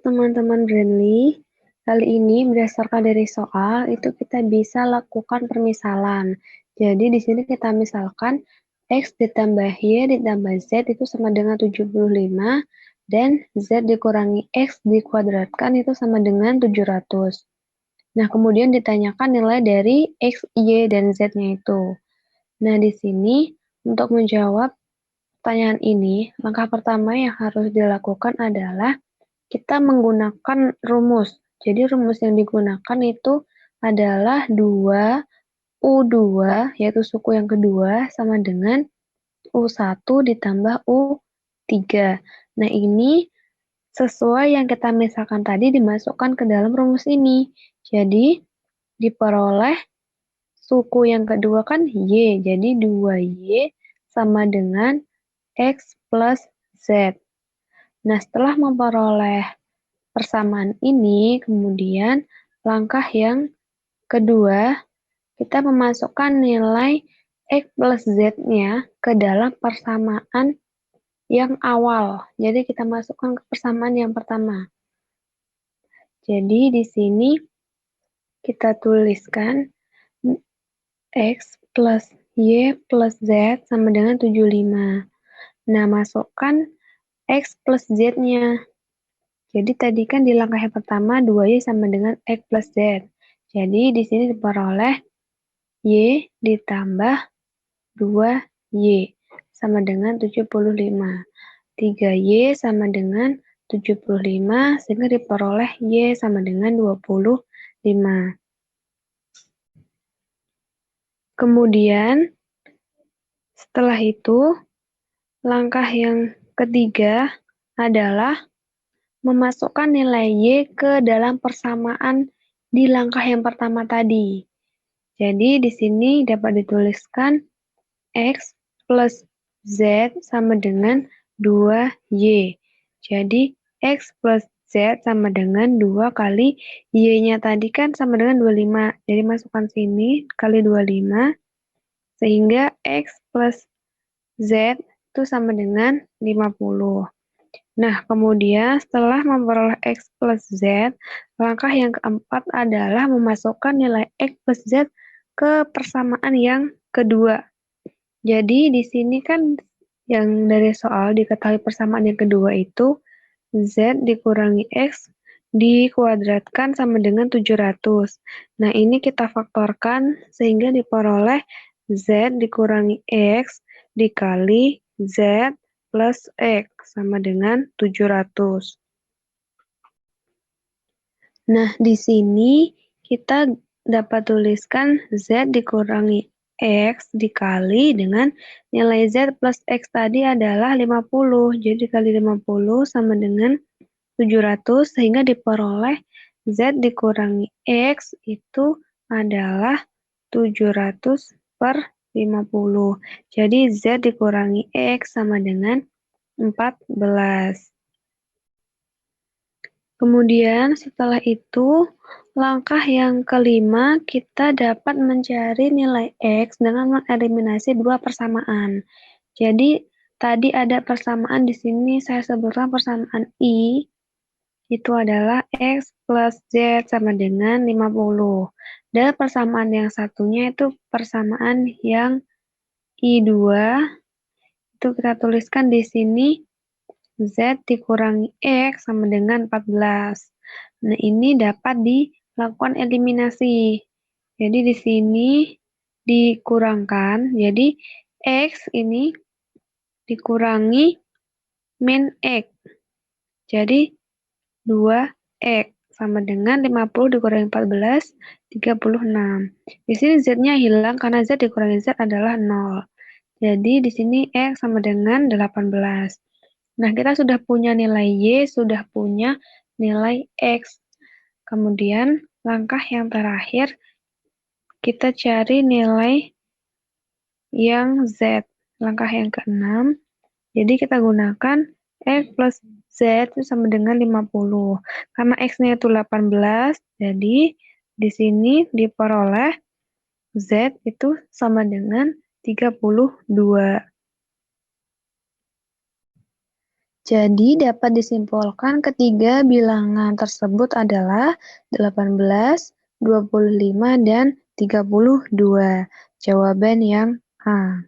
teman-teman Brandly, kali ini berdasarkan dari soal itu kita bisa lakukan permisalan. Jadi di sini kita misalkan X ditambah Y ditambah Z itu sama dengan 75 dan Z dikurangi X dikuadratkan itu sama dengan 700. Nah, kemudian ditanyakan nilai dari X, Y, dan Z-nya itu. Nah, di sini untuk menjawab pertanyaan ini, langkah pertama yang harus dilakukan adalah kita menggunakan rumus. Jadi rumus yang digunakan itu adalah 2U2, yaitu suku yang kedua, sama dengan U1 ditambah U3. Nah, ini sesuai yang kita misalkan tadi dimasukkan ke dalam rumus ini. Jadi, diperoleh suku yang kedua kan Y. Jadi, 2Y sama dengan X plus Z. Nah, setelah memperoleh persamaan ini, kemudian langkah yang kedua, kita memasukkan nilai X plus Z-nya ke dalam persamaan yang awal. Jadi kita masukkan ke persamaan yang pertama. Jadi di sini kita tuliskan X plus Y plus Z sama dengan 75. Nah, masukkan X plus Z-nya. Jadi tadi kan di langkah yang pertama 2Y sama dengan X plus Z. Jadi di sini diperoleh Y ditambah 2Y sama dengan 75. 3Y sama dengan 75 sehingga diperoleh Y sama dengan 25. Kemudian setelah itu langkah yang ketiga adalah memasukkan nilai Y ke dalam persamaan di langkah yang pertama tadi. Jadi di sini dapat dituliskan X plus Z sama dengan 2Y. Jadi X plus Z sama dengan 2 kali Y-nya tadi kan sama dengan 25. Jadi masukkan sini kali 25 sehingga X plus Z itu sama dengan 50. Nah, kemudian setelah memperoleh X plus Z, langkah yang keempat adalah memasukkan nilai X plus Z ke persamaan yang kedua. Jadi, di sini kan yang dari soal diketahui persamaan yang kedua itu Z dikurangi X dikuadratkan sama dengan 700. Nah, ini kita faktorkan sehingga diperoleh Z dikurangi X dikali Z plus X sama dengan 700. Nah, di sini kita dapat tuliskan Z dikurangi X dikali dengan nilai Z plus X tadi adalah 50. Jadi dikali 50 sama dengan 700 sehingga diperoleh Z dikurangi X itu adalah 700 per 50. Jadi Z dikurangi X sama dengan 14. Kemudian setelah itu, langkah yang kelima kita dapat mencari nilai X dengan mengeliminasi dua persamaan. Jadi tadi ada persamaan di sini saya sebutkan persamaan I, itu adalah X plus Z sama dengan 50. Dan persamaan yang satunya itu persamaan yang I2, itu kita tuliskan di sini Z dikurangi X sama dengan 14. Nah, ini dapat dilakukan eliminasi. Jadi di sini dikurangkan, jadi X ini dikurangi min X. Jadi 2X sama dengan 50 dikurangi 14, 36. Di sini Z-nya hilang karena Z dikurangi Z adalah 0. Jadi di sini X sama dengan 18. Nah, kita sudah punya nilai Y, sudah punya nilai X. Kemudian, langkah yang terakhir, kita cari nilai yang Z. Langkah yang keenam, jadi kita gunakan X plus Z itu sama dengan 50. Karena X-nya itu 18, jadi di sini diperoleh Z itu sama dengan 32. Jadi dapat disimpulkan ketiga bilangan tersebut adalah 18, 25, dan 32. Jawaban yang A.